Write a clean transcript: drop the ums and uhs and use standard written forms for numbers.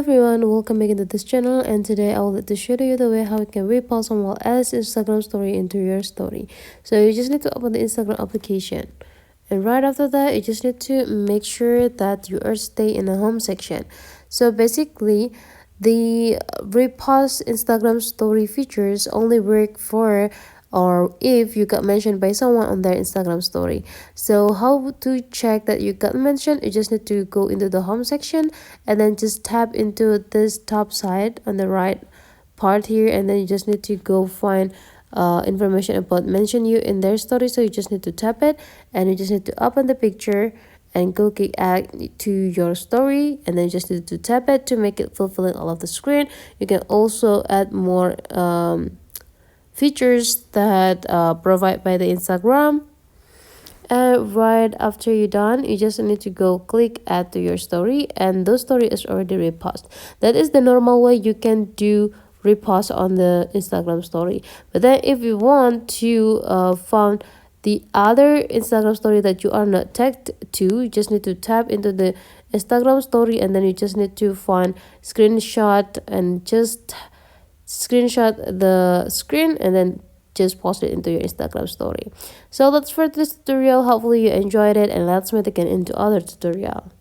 everyone, welcome back into this channel, and today I would like to show you the way how you can repost someone else's Instagram story into your story. So you just need to open the Instagram application, and right after that you just need to make sure that you are stay in the home section. So basically the repost Instagram story features only work for or if you got mentioned by someone on their Instagram story. So how to check that you got mentioned? You just need to go into the home section and then just tap into this top side on the right part here, and then you just need to go find information about mention you in their story. So you just need to tap it, and you just need to open the picture and go click add to your story, and then you just need to tap it to make it fulfilling all of the screen. You can also add more features that provide by the Instagram. And right after you're done, you just need to go click add to your story, and those story is already repost. That is the normal way you can do repost on the Instagram story. But then if you want to find the other Instagram story that you are not tagged to, you just need to tap into the Instagram story, and then you just need to find screenshot and just screenshot the screen and then just post it into your Instagram story. So that's for this tutorial. Hopefully you enjoyed it, and let's meet again into other tutorial.